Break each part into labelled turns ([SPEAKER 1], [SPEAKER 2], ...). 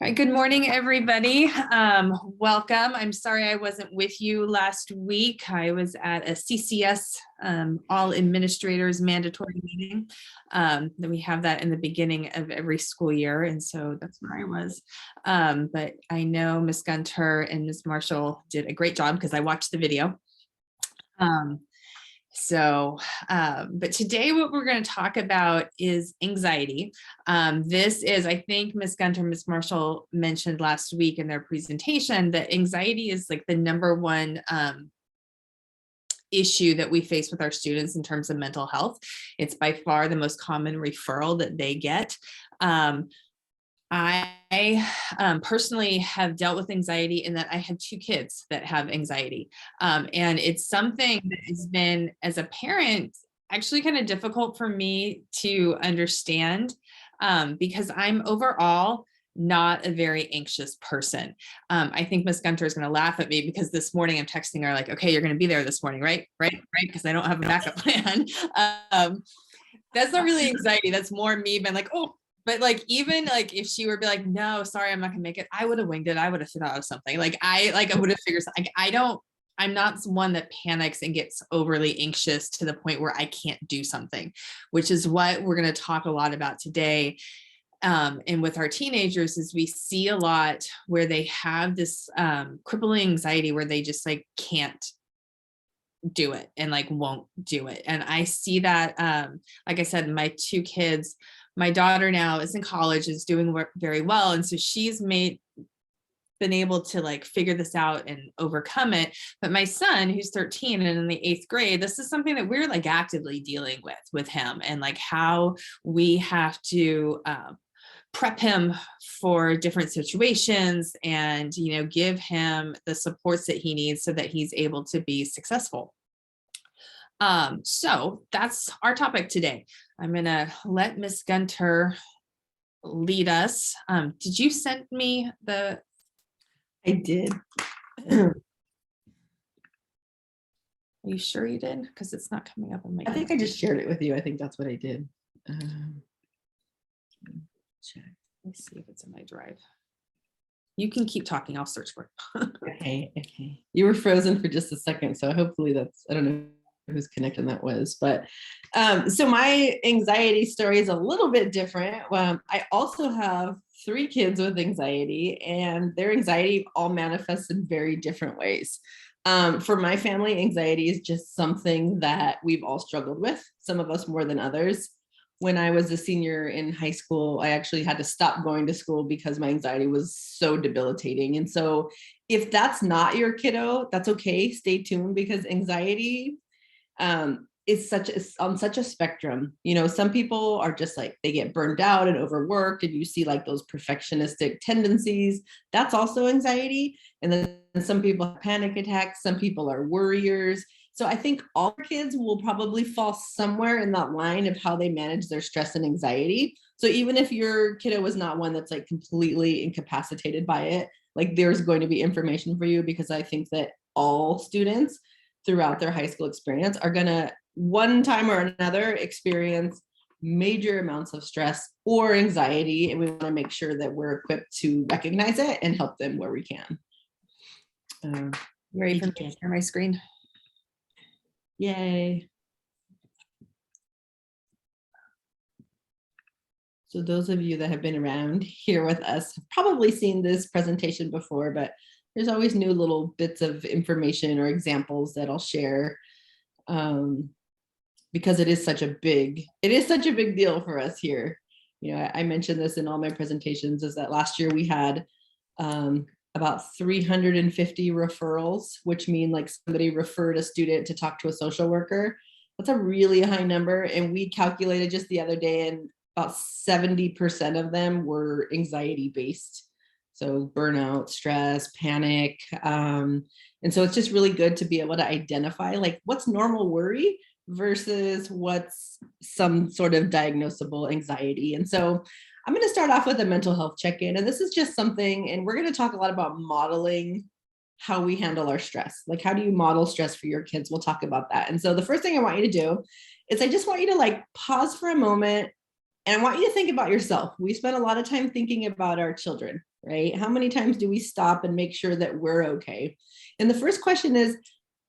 [SPEAKER 1] All right, good morning, everybody. Welcome. I'm sorry I wasn't with you last week. I was at a CCS, all administrators mandatory meeting. Then we have that in the beginning of every school year, and so that's where I was. But I know Ms. Gunter and Ms. Marshall did a great job because I watched the video. But today what we're going to talk about is anxiety. This is, I think Ms. Gunter, Ms. Marshall mentioned last week in their presentation that anxiety is like the number one issue that we face with our students in terms of mental health. It's by far the most common referral that they get. I personally have dealt with anxiety in that I have two kids that have anxiety. And it's something that has been, as a parent, actually kind of difficult for me to understand because I'm overall not a very anxious person. I think Ms. Gunter is going to laugh at me because this morning I'm texting her like, okay, you're going to be there this morning, right? Because I don't have a backup plan. That's not really anxiety. That's more me being like, oh, but like, even like if she were be like, no, sorry, I'm not gonna make it, I would have winged it. I would have thought of something. I would have figured something. I'm not one that panics and gets overly anxious to the point where I can't do something, which is what we're going to talk a lot about today. And with our teenagers is we see a lot where they have this crippling anxiety where they just like can't do it and like won't do it. And I see that, like I said, my two kids, my daughter now is in college, is doing very well. And so she's been able to like figure this out and overcome it. But my son, who's 13 and in the 8th grade, this is something that we're like actively dealing with him, and like how we have to prep him for different situations and, you know, give him the supports that he needs so that he's able to be successful. So that's our topic today. I'm going to let Ms. Gunter lead us. Did you send me the?
[SPEAKER 2] I did.
[SPEAKER 1] Are you sure you did? Because it's not coming up on my.
[SPEAKER 2] I think I just shared it with you. I think that's what I did.
[SPEAKER 1] Check. Let me see if it's in my drive. You can keep talking. I'll search for it.
[SPEAKER 2] Okay. You were frozen for just a second, so hopefully that's, I don't know whose connection that was, but so my anxiety story is a little bit different. I also have 3 kids with anxiety, and their anxiety all manifests in very different ways. For my family, anxiety is just something that we've all struggled with, some of us more than others. When I was a senior in high school, I actually had to stop going to school because my anxiety was so debilitating. And so if that's not your kiddo, that's okay. Stay tuned, because anxiety is on such a spectrum. You know, some people are just like, they get burned out and overworked, and you see like those perfectionistic tendencies. That's also anxiety. And then some people have panic attacks. Some people are worriers. So I think all kids will probably fall somewhere in that line of how they manage their stress and anxiety. So even if your kiddo was not one that's like completely incapacitated by it, like there's going to be information for you, because I think that all students throughout their high school experience are going to one time or another experience major amounts of stress or anxiety. And we want to make sure that we're equipped to recognize it and help them where we can.
[SPEAKER 1] Ready for me to share my screen?
[SPEAKER 2] Yay. So those of you that have been around here with us have probably seen this presentation before, but there's always new little bits of information or examples that I'll share, because it is such a big deal for us here. You know, I mentioned this in all my presentations, is that last year we had about 350 referrals, which mean like somebody referred a student to talk to a social worker. That's a really high number. And we calculated just the other day, and about 70% of them were anxiety based. So burnout, stress, panic. And so it's just really good to be able to identify like what's normal worry versus what's some sort of diagnosable anxiety. And so I'm going to start off with a mental health check-in. And this is just something, and we're going to talk a lot about modeling how we handle our stress. Like, how do you model stress for your kids? We'll talk about that. And so the first thing I want you to do is I just want you to like pause for a moment And I want you to think about yourself. We spend a lot of time thinking about our children, right? How many times do we stop and make sure that we're okay? And the first question is,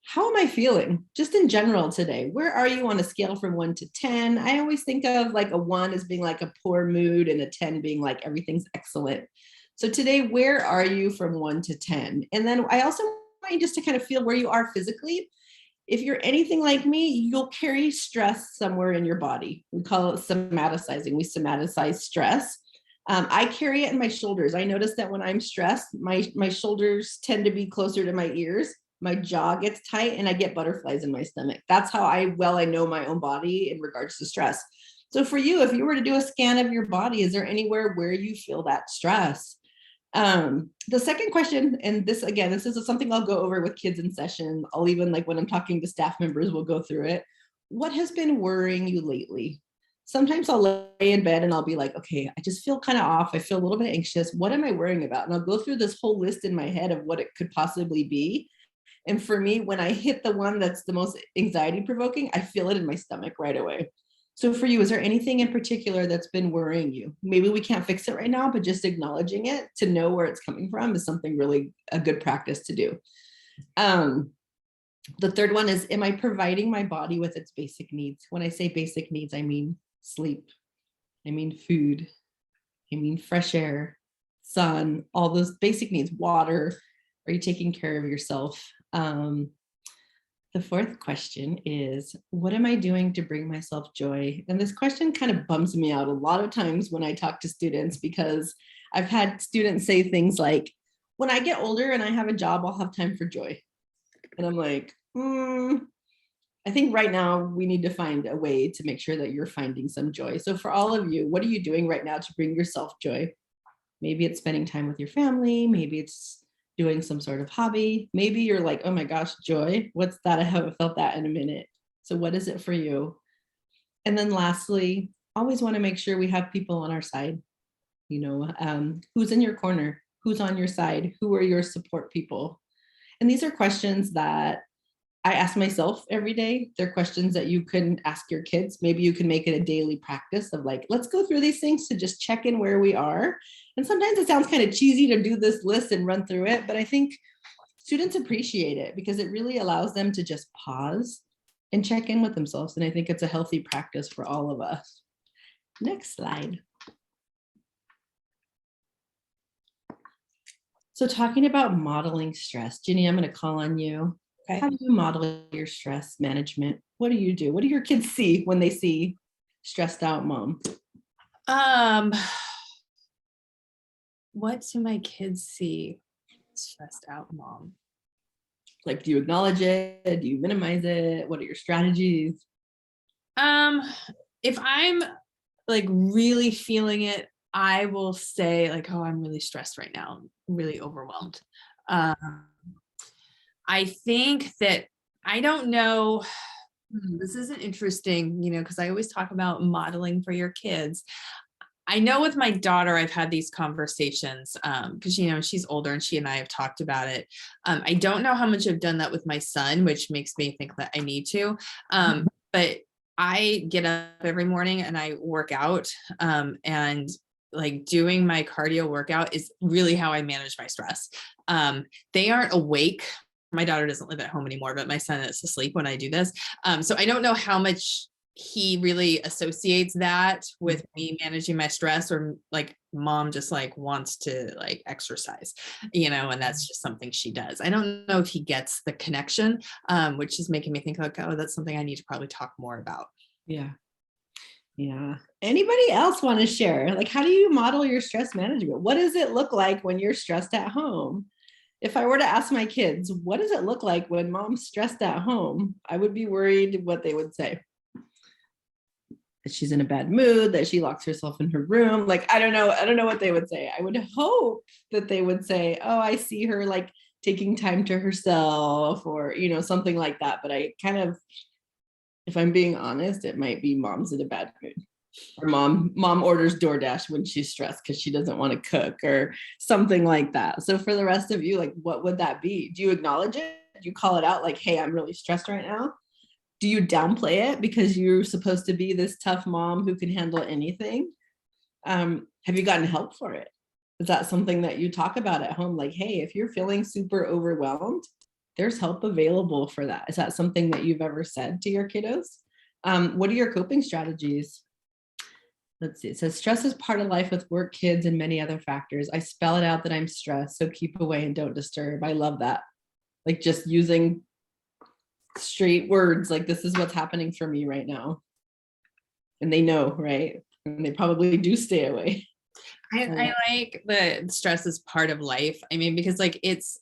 [SPEAKER 2] how am I feeling just in general today? Where are you on a scale from 1 to 10? I always think of like a 1 as being like a poor mood and a 10 being like everything's excellent. So today, where are you from 1 to 10? And then I also want you just to kind of feel where you are physically. If you're anything like me, you'll carry stress somewhere in your body. We call it somaticizing. We somaticize stress. I carry it in my shoulders. I notice that when I'm stressed, my shoulders tend to be closer to my ears. My jaw gets tight and I get butterflies in my stomach. That's how I know my own body in regards to stress. So for you, if you were to do a scan of your body, is there anywhere where you feel that stress? The second question, and this again, this is something I'll go over with kids in session. I'll even like when I'm talking to staff members, we'll go through it. What has been worrying you lately? Sometimes I'll lay in bed and I'll be like, okay, I just feel kind of off. I feel a little bit anxious. What am I worrying about? And I'll go through this whole list in my head of what it could possibly be. And for me, when I hit the one that's the most anxiety provoking, I feel it in my stomach right away. So for you, is there anything in particular that's been worrying you? Maybe we can't fix it right now, but just acknowledging it to know where it's coming from is something really a good practice to do. The third one is, am I providing my body with its basic needs? When I say basic needs, I mean sleep, I mean food, I mean fresh air, sun, all those basic needs, water. Are you taking care of yourself? The fourth question is, what am I doing to bring myself joy? And this question kind of bums me out a lot of times when I talk to students, because I've had students say things like, when I get older and I have a job, I'll have time for joy. And I'm like, I think right now we need to find a way to make sure that you're finding some joy. So for all of you, what are you doing right now to bring yourself joy? Maybe it's spending time with your family. Maybe it's doing some sort of hobby. Maybe you're like, oh my gosh, joy, what's that? I haven't felt that in a minute. So what is it for you? And then lastly, always want to make sure we have people on our side. You know, who's in your corner? Who's on your side? Who are your support people? And these are questions that I ask myself every day. They're questions that you can ask your kids. Maybe you can make it a daily practice of like, let's go through these things to just check in where we are. And sometimes it sounds kind of cheesy to do this list and run through it, but I think students appreciate it because it really allows them to just pause and check in with themselves. And I think it's a healthy practice for all of us. Next slide. So talking about modeling stress, Ginny, I'm going to call on you. Okay. How do you model your stress management? What do you do? What do your kids see when they see stressed out mom?
[SPEAKER 1] What do my kids see? Stressed out mom.
[SPEAKER 2] Like, do you acknowledge it? Do you minimize it? What are your strategies?
[SPEAKER 1] If I'm like really feeling it, I will say like, oh, I'm really stressed right now. I'm really overwhelmed. I think that I don't know. This isn't interesting, you know, because I always talk about modeling for your kids. I know with my daughter, I've had these conversations because, you know, she's older and she and I have talked about it. I don't know how much I've done that with my son, which makes me think that I need to. But I get up every morning and I work out, and like doing my cardio workout is really how I manage my stress. They aren't awake. My daughter doesn't live at home anymore, but my son is asleep when I do this. So I don't know how much he really associates that with me managing my stress, or like mom just like wants to like exercise, you know, and that's just something she does. I don't know if he gets the connection, which is making me think like, oh, that's something I need to probably talk more about.
[SPEAKER 2] Yeah. Yeah. Anybody else want to share? Like, how do you model your stress management? What does it look like when you're stressed at home? If I were to ask my kids, what does it look like when mom's stressed at home? I would be worried what they would say. That she's in a bad mood, that she locks herself in her room. Like, I don't know what they would say. I would hope that they would say, oh, I see her like taking time to herself, or, you know, something like that. But I kind of, if I'm being honest, it might be mom's in a bad mood. Or mom orders DoorDash when she's stressed because she doesn't want to cook or something like that. So for the rest of you, like, what would that be? Do you acknowledge it? Do you call it out like, hey, I'm really stressed right now? do you downplay it because you're supposed to be this tough mom who can handle anything? Have you gotten help for it? Is that something that you talk about at home? Like, hey, if you're feeling super overwhelmed, there's help available for that. Is that something that you've ever said to your kiddos? What are your coping strategies? Let's see. It says stress is part of life with work, kids, and many other factors. I spell it out that I'm stressed, so keep away and don't disturb. I love that. Like just using straight words, like this is what's happening for me right now. And they know, right? And they probably do stay away.
[SPEAKER 1] I like the stress is part of life. I mean, because like it's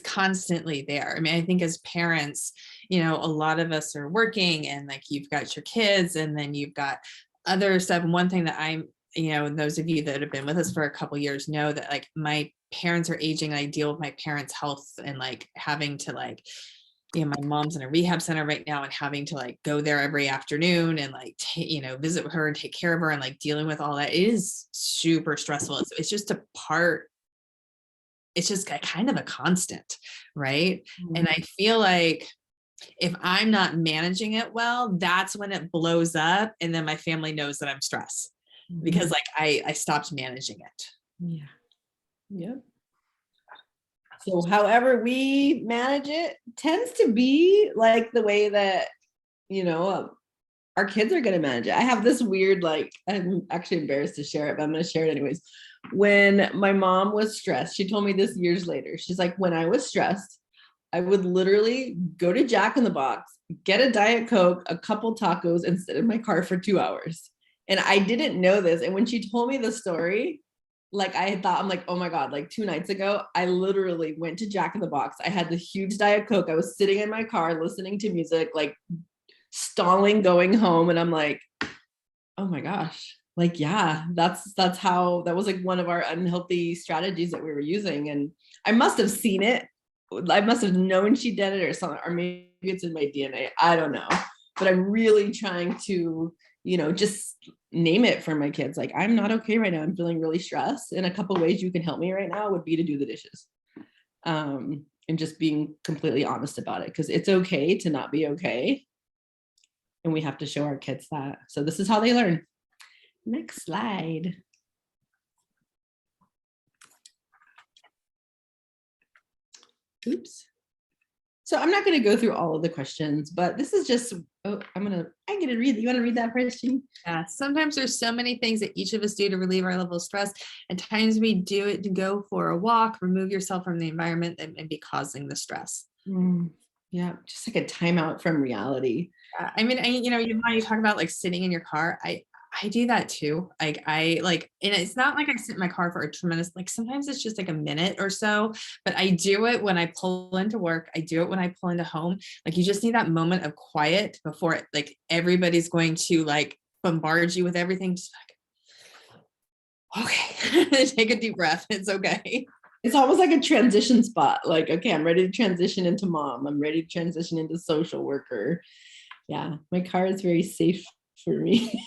[SPEAKER 1] constantly there. I mean, I think as parents, you know, a lot of us are working and like you've got your kids and then you've got other stuff. And one thing that I'm, you know, and those of you that have been with us for a couple years know that like my parents are aging. I deal with my parents' health and like having to like, you know, my mom's in a rehab center right now and having to like go there every afternoon and like, you know, visit with her and take care of her and like dealing with all that. It is super stressful. It's just a part. It's just kind of a constant, right?
[SPEAKER 2] Mm-hmm.
[SPEAKER 1] And I feel like if I'm not managing it well, that's when it blows up. And then my family knows that I'm stressed because like I stopped managing it.
[SPEAKER 2] Yeah. Yep. So however we manage it tends to be like the way that, you know, our kids are going to manage it. I have this weird, like, I'm actually embarrassed to share it, but I'm going to share it anyways. When my mom was stressed, she told me this years later. She's like, when I was stressed, I would literally go to Jack in the Box, get a Diet Coke, a couple tacos, and sit in my car for 2 hours. And I didn't know this. And when she told me the story, like I thought, I'm like, oh my God, like 2 nights ago, I literally went to Jack in the Box. I had the huge Diet Coke. I was sitting in my car listening to music, like stalling going home. And I'm like, oh my gosh, like, yeah, that's how, that was like one of our unhealthy strategies that we were using. And I must have seen it. I must have known she did it or something, or maybe it's in my DNA. I don't know. But I'm really trying to, you know, just name it for my kids. Like, I'm not okay right now. I'm feeling really stressed. And a couple of ways you can help me right now would be to do the dishes. And just being completely honest about it, because it's okay to not be okay. And we have to show our kids that. So this is how they learn. Next slide. Oops. So I'm not going to go through all of the questions, but this is just, oh, I'm going to read. You want to read that question?
[SPEAKER 1] Yeah. Sometimes there's so many things that each of us do to relieve our level of stress. At times we do it to go for a walk, remove yourself from the environment that may be causing the stress.
[SPEAKER 2] Yeah. Just like a timeout from reality.
[SPEAKER 1] I mean, you know, you talk about like sitting in your car. I do that too. Like I like, and it's not like I sit in my car for a tremendous, like sometimes it's just like a minute or so, but I do it when I pull into work. I do it when I pull into home. Like you just need that moment of quiet before it, like everybody's going to like bombard you with everything. Just like, okay, take a deep breath. It's okay.
[SPEAKER 2] It's almost like a transition spot. Like, okay, I'm ready to transition into mom. I'm ready to transition into social worker. Yeah, my car is very safe for me.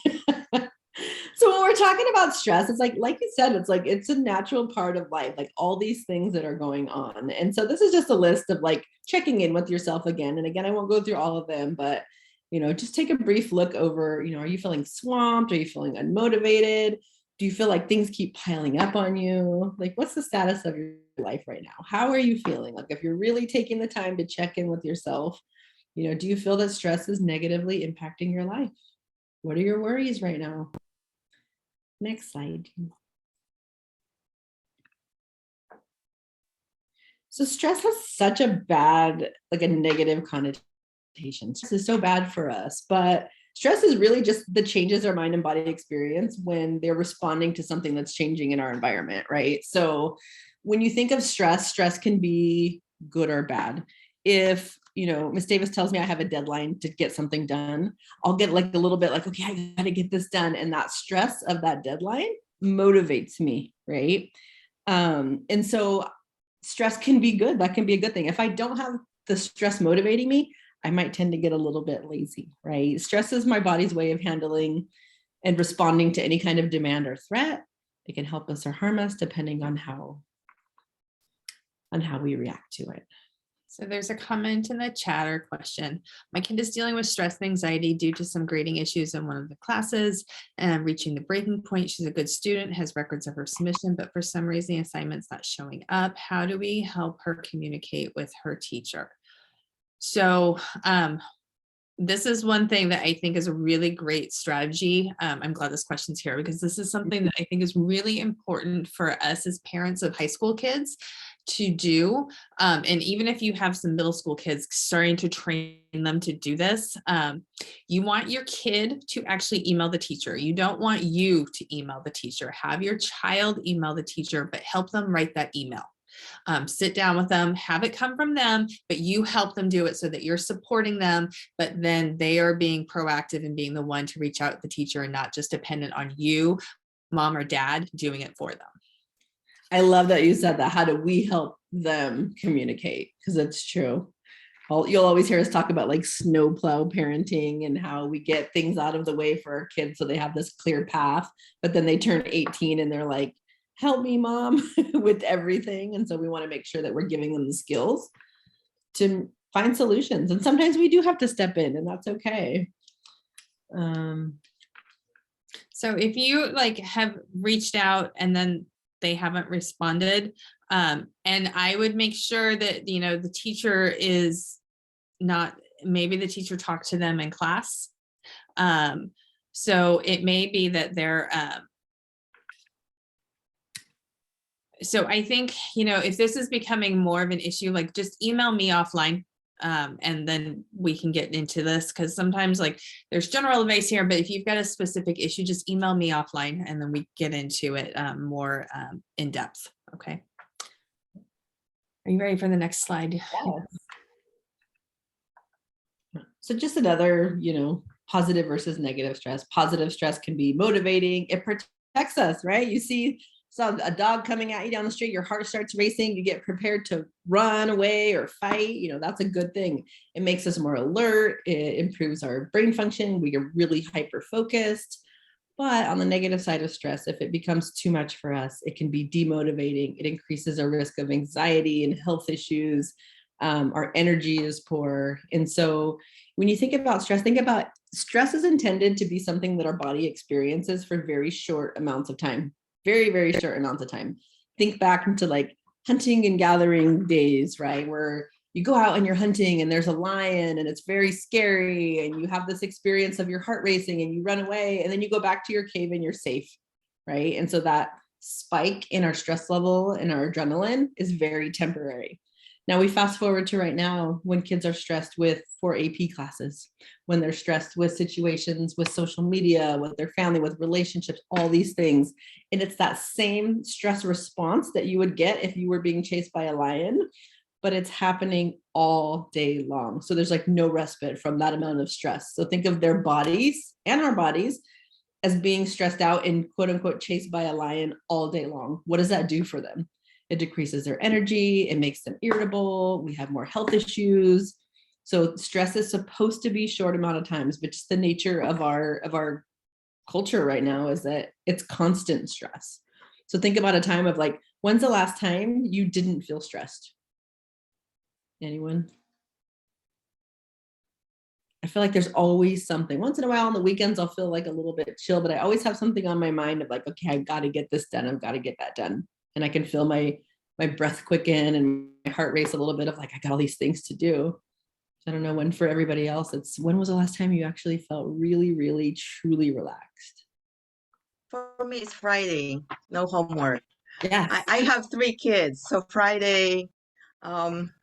[SPEAKER 2] So when we're talking about stress, it's like you said, it's like, it's a natural part of life, like all these things that are going on. And so this is just a list of like checking in with yourself again. And again, I won't go through all of them, but, you know, just take a brief look over, you know, are you feeling swamped? Are you feeling unmotivated? Do you feel like things keep piling up on you? Like, what's the status of your life right now? How are you feeling? Like, if you're really taking the time to check in with yourself, you know, do you feel that stress is negatively impacting your life? What are your worries right now? Next slide. So stress has such a bad, like a negative connotation. Stress is so bad for us, but stress is really just the changes our mind and body experience when they're responding to something that's changing in our environment, right? So when you think of stress, stress can be good or bad. If, you know, Miss Davis tells me I have a deadline to get something done, I'll get like a little bit like, okay, I got to get this done. And that stress of that deadline motivates me, right? And so stress can be good. That can be a good thing. If I don't have the stress motivating me, I might tend to get a little bit lazy, right? Stress is my body's way of handling and responding to any kind of demand or threat. It can help us or harm us depending on how we react to it.
[SPEAKER 1] So there's a comment in the chat or question. My kid is dealing with stress and anxiety due to some grading issues in one of the classes and reaching the breaking point. She's a good student, has records of her submission, but for some reason the assignment's not showing up. How do we help her communicate with her teacher? So this is one thing that I think is a really great strategy. I'm glad this question's here because this is something that I think is really important for us as parents of high school kids to do. And even if you have some middle school kids starting to train them to do this, you want your kid to actually email the teacher. You don't want you to email the teacher. Have your child email the teacher, but help them write that email. Sit down with them, have it come from them, but you help them do it so that you're supporting them, but then they are being proactive and being the one to reach out to the teacher and not just dependent on you, mom or dad, doing it for them.
[SPEAKER 2] I love that you said that. How do we help them communicate? Because it's true. You'll always hear us talk about like snowplow parenting and how we get things out of the way for our kids so they have this clear path, but then they turn 18 and they're like, help me, mom, with everything. And so we want to make sure that we're giving them the skills to find solutions. And sometimes we do have to step in, and that's okay.
[SPEAKER 1] So if you like have reached out and then they haven't responded, and I would make sure that, you know, the teacher is not, maybe the teacher talked to them in class. So it may be that they're, so I think, you know, if this is becoming more of an issue, like just email me offline, and then we can get into this, because sometimes like there's general advice here, but if you've got a specific issue, just email me offline and then we get into it more in depth. Okay. Are you ready for the next slide?
[SPEAKER 2] Yes. So just another, you know, positive versus negative stress. Positive stress can be motivating. It protects us, right? You see a dog coming at you down the street, your heart starts racing, you get prepared to run away or fight. You know, that's a good thing. It makes us more alert. It improves our brain function. We are really hyper focused. But on the negative side of stress, if it becomes too much for us, it can be demotivating. It increases our risk of anxiety and health issues. Our energy is poor. And so when you think about stress is intended to be something that our body experiences for very short amounts of time, very, very short amounts of time. Think back into like hunting and gathering days, right? Where you go out and you're hunting and there's a lion and it's very scary and you have this experience of your heart racing and you run away and then you go back to your cave and you're safe, right? And so that spike in our stress level and our adrenaline is very temporary. Now we fast forward to right now when kids are stressed with 4 AP classes, when they're stressed with situations with social media, with their family, with relationships, all these things. And it's that same stress response that you would get if you were being chased by a lion, but it's happening all day long. So there's like no respite from that amount of stress. So think of their bodies and our bodies as being stressed out and quote unquote chased by a lion all day long. What does that do for them? It decreases their energy. It makes them irritable. We have more health issues. So stress is supposed to be short amount of times, but just the nature of our culture right now is that it's constant stress. So think about a time of like, when's the last time you didn't feel stressed? Anyone? I feel like there's always something. Once in a while on the weekends, I'll feel like a little bit chill, but I always have something on my mind of like, okay, I've got to get this done. I've got to get that done. And I can feel my breath quicken and my heart race a little bit of like, I got all these things to do. I don't know when for everybody else, it's when was the last time you actually felt really, really, truly relaxed?
[SPEAKER 3] For me, it's Friday, no homework.
[SPEAKER 2] Yes.
[SPEAKER 3] I have 3 kids, so Friday,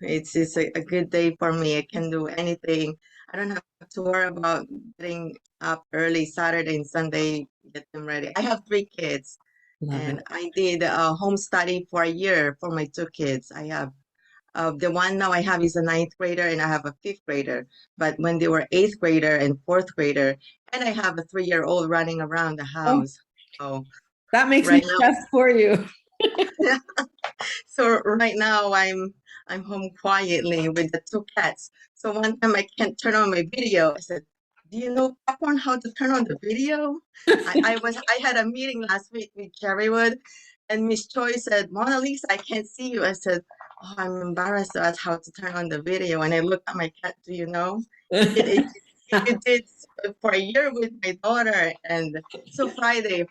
[SPEAKER 3] it's a good day for me. I can do anything. I don't have to worry about getting up early Saturday and Sunday, get them ready. I have 3 kids.
[SPEAKER 2] Love
[SPEAKER 3] And
[SPEAKER 2] it.
[SPEAKER 3] I did a home study for a year for my 2 kids. I have the one now I have is a 9th grader and I have a 5th grader. But when they were 8th grader and 4th grader, and I have a 3-year-old running around the house. So
[SPEAKER 2] that makes me stressed for you.
[SPEAKER 3] So right now I'm home quietly with the 2 cats. So one time I can't turn on my video. I said, do you know, Popcorn, how to turn on the video? I had a meeting last week with Jerrywood, and Miss Choi said, Mona Lisa, I can't see you. I said, oh, I'm embarrassed as how to turn on the video. And I looked at my cat, do you know? It did for a year with my daughter. And so Friday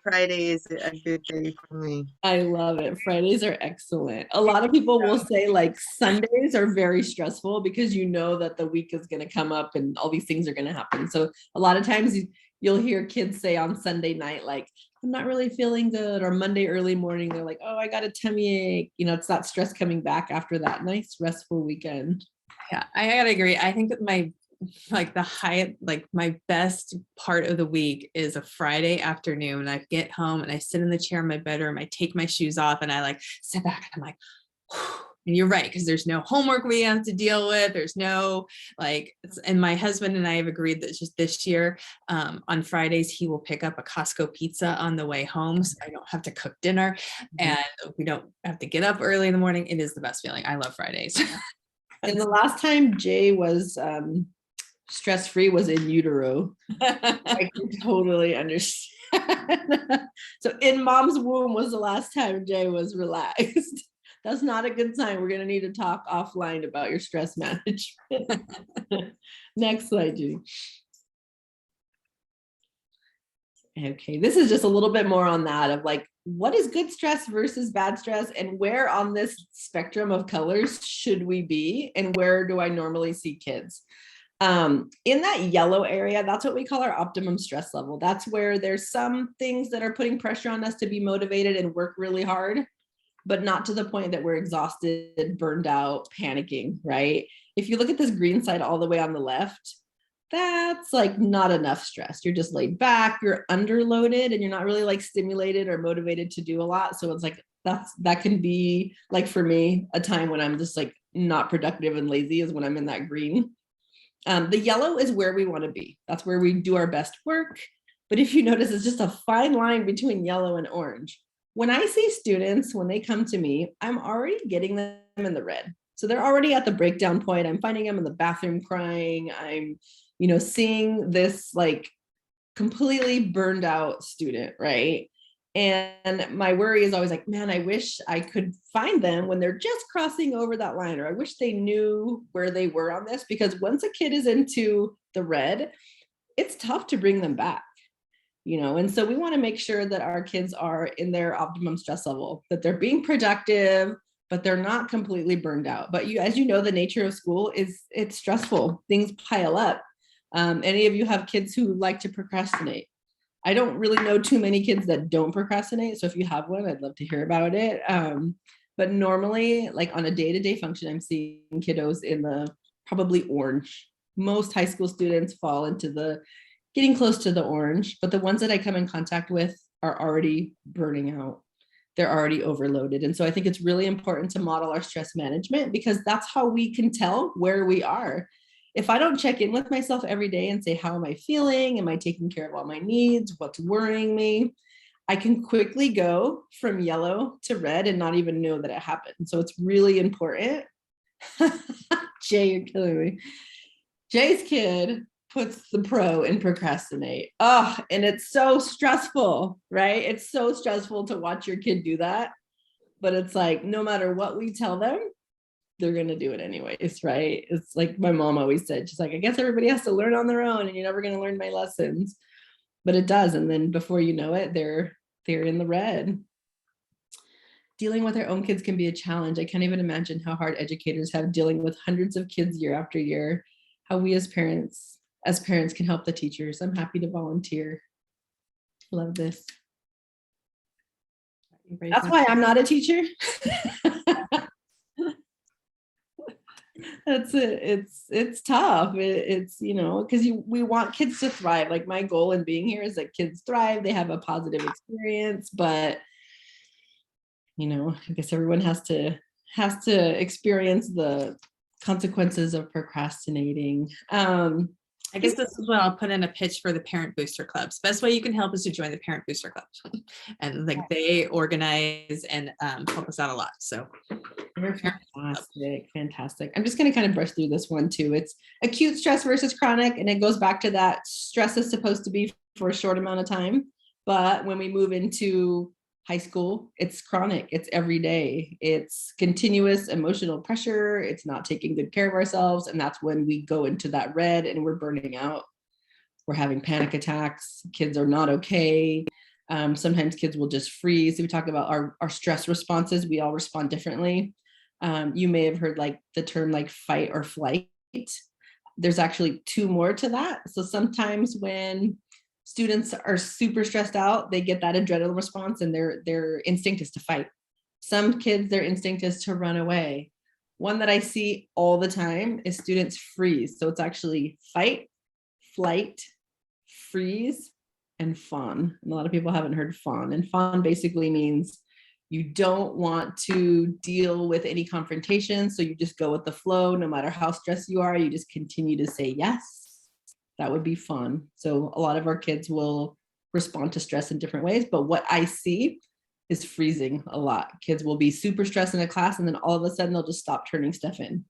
[SPEAKER 3] is a good day for me.
[SPEAKER 2] I love it. Fridays are excellent. A lot of people will say like Sundays are very stressful because you know that the week is going to come up and all these things are going to happen. So a lot of times you'll hear kids say on Sunday night, like, I'm not really feeling good, or Monday early morning, they're like, oh, I got a tummy ache. You know, it's that stress coming back after that nice restful weekend.
[SPEAKER 1] Yeah, I gotta agree. I think that my best part of the week is a Friday afternoon. I get home and I sit in the chair in my bedroom. I take my shoes off and I like sit back and I'm like, whew. And you're right, because there's no homework we have to deal with. There's no and my husband and I have agreed that just this year on Fridays, he will pick up a Costco pizza on the way home. So I don't have to cook dinner and we don't have to get up early in the morning. It is the best feeling. I love Fridays.
[SPEAKER 2] And the last time Jay was stress-free was in utero. I can totally understand. So in mom's womb was the last time Jay was relaxed. That's not a good sign. We're going to need to talk offline about your stress management. Next slide, Judy. Okay, this is just a little bit more on that of like, what is good stress versus bad stress, and where on this spectrum of colors should we be, and where do I normally see kids? In that yellow area, that's what we call our optimum stress level. That's where there's some things that are putting pressure on us to be motivated and work really hard, but not to the point that we're exhausted, burned out, panicking, right? If you look at this green side all the way on the left, that's like not enough stress. You're just laid back, you're underloaded, and you're not really like stimulated or motivated to do a lot. So it's like that can be like, for me, a time when I'm just like not productive and lazy is when I'm in that green. The yellow is where we want to be. That's where we do our best work. But if you notice, it's just a fine line between yellow and orange. When I see students, when they come to me, I'm already getting them in the red. So they're already at the breakdown point. I'm finding them in the bathroom crying. I'm, seeing this like completely burned out student, right? And my worry is always like, man, I wish I could find them when they're just crossing over that line, or I wish they knew where they were on this, because once a kid is into the red, it's tough to bring them back. And so we want to make sure that our kids are in their optimum stress level, that they're being productive, but they're not completely burned out. But as you know, the nature of school it's stressful. Things pile up. Any of you have kids who like to procrastinate? I don't really know too many kids that don't procrastinate. So if you have one, I'd love to hear about it. But normally, like on a day-to-day function, I'm seeing kiddos in the probably orange. Most high school students fall into the getting close to the orange, but the ones that I come in contact with are already burning out. They're already overloaded. And so I think it's really important to model our stress management, because that's how we can tell where we are. If I don't check in with myself every day and say, how am I feeling? Am I taking care of all my needs? What's worrying me? I can quickly go from yellow to red and not even know that it happened. So it's really important. Jay, you're killing me. Jay's kid puts the pro in procrastinate. Oh, and it's so stressful, right? It's so stressful to watch your kid do that. But it's like, no matter what we tell them, they're going to do it anyways, right? It's like my mom always said, she's like, I guess everybody has to learn on their own and you're never going to learn my lessons. But it does. And then before you know it, they're in the red. Dealing with our own kids can be a challenge. I can't even imagine how hard educators have dealing with hundreds of kids year after year. How we as parents can help the teachers. I'm happy to volunteer. Love this. That's why I'm not a teacher. That's it. It's tough. It's because we want kids to thrive. Like my goal in being here is that kids thrive. They have a positive experience, but I guess everyone has to experience the consequences of procrastinating.
[SPEAKER 1] I guess this is when I'll put in a pitch for the parent booster clubs. Best way you can help is to join the parent booster club, and like they organize and help us out a lot. So
[SPEAKER 2] fantastic. I'm just going to kind of brush through this one too. It's acute stress versus chronic, and it goes back to that stress is supposed to be for a short amount of time, but when we move into High school, it's chronic, it's every day, it's continuous emotional pressure, it's not taking good care of ourselves. And that's when we go into that red and we're burning out. We're having panic attacks, kids are not okay. Sometimes kids will just freeze. We talk about our stress responses, we all respond differently. You may have heard like the term like fight or flight. There's actually two more to that. So sometimes when students are super stressed out, they get that adrenaline response and their instinct is to fight. Some kids, their instinct is to run away. One that I see all the time is students freeze. So it's actually fight, flight, freeze, and fawn. And a lot of people haven't heard fawn. And fawn basically means you don't want to deal with any confrontation. So you just go with the flow, no matter how stressed you are, you just continue to say yes. That would be fun. So a lot of our kids will respond to stress in different ways, but what I see is freezing a lot. Kids will be super stressed in a class and then all of a sudden they'll just stop turning stuff in.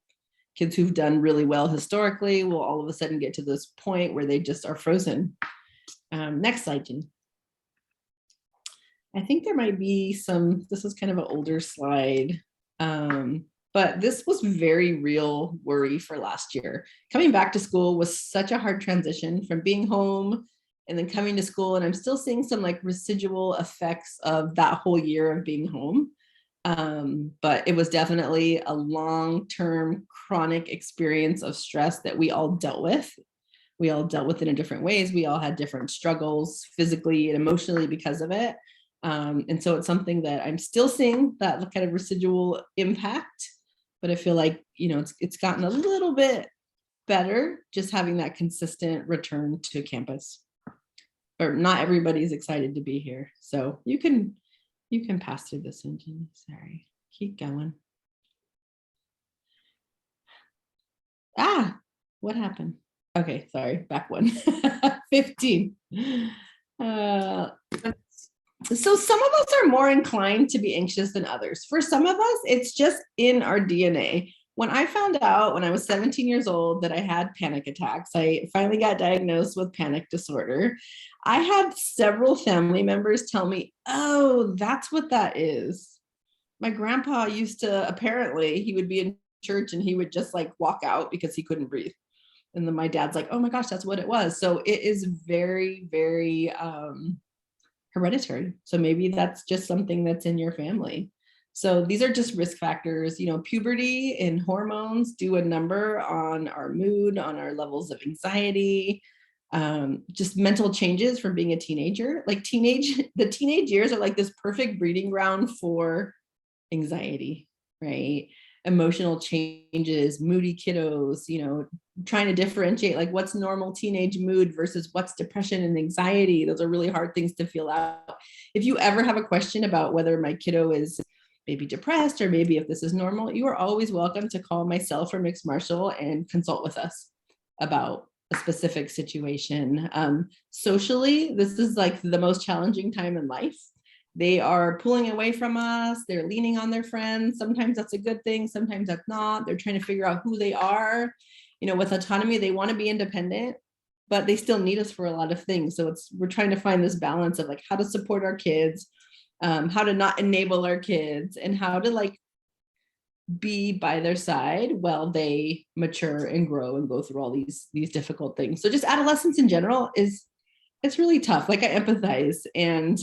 [SPEAKER 2] Kids who've done really well historically will all of a sudden get to this point where they just are frozen. Next slide, Jen. I think there might be some, this is kind of an older slide. But this was very real worry for last year. Coming back to school was such a hard transition from being home and then coming to school. And I'm still seeing some like residual effects of that whole year of being home. But it was definitely a long-term chronic experience of stress that we all dealt with. We all dealt with it in different ways. We all had different struggles physically and emotionally because of it. And so it's something that I'm still seeing that kind of residual impact. But I feel like, you know, it's gotten a little bit better just having that consistent return to campus. Or not everybody's excited to be here. So you can pass through this engine. Sorry, keep going. What happened? Okay, sorry, back one. 15. So some of us are more inclined to be anxious than others. For some of us, it's just in our DNA. When I found out when I was 17 years old that I had panic attacks, I finally got diagnosed with panic disorder. I had several family members tell me, oh, that's what that is. My grandpa used to, apparently, he would be in church and he would just like walk out because he couldn't breathe. And then my dad's like, oh my gosh, that's what it was. So it is very, very hereditary. So maybe that's just something that's in your family. So these are just risk factors. You know, puberty and hormones do a number on our mood, on our levels of anxiety, just mental changes from being a teenager. Like the teenage years are like this perfect breeding ground for anxiety, right? Emotional changes, moody kiddos, you know, trying to differentiate like what's normal teenage mood versus what's depression and anxiety. Those are really hard things to feel out. If you ever have a question about whether my kiddo is maybe depressed or maybe if this is normal, you are always welcome to call myself or Mixed Marshall and consult with us about a specific situation. Socially, this is like the most challenging time in life. They are pulling away from us. They're leaning on their friends. Sometimes that's a good thing. Sometimes that's not. They're trying to figure out who they are. You know, with autonomy, they want to be independent, but they still need us for a lot of things. So we're trying to find this balance of like how to support our kids, how to not enable our kids, and how to like be by their side while they mature and grow and go through all these difficult things. So just adolescence in general it's really tough. Like I empathize, and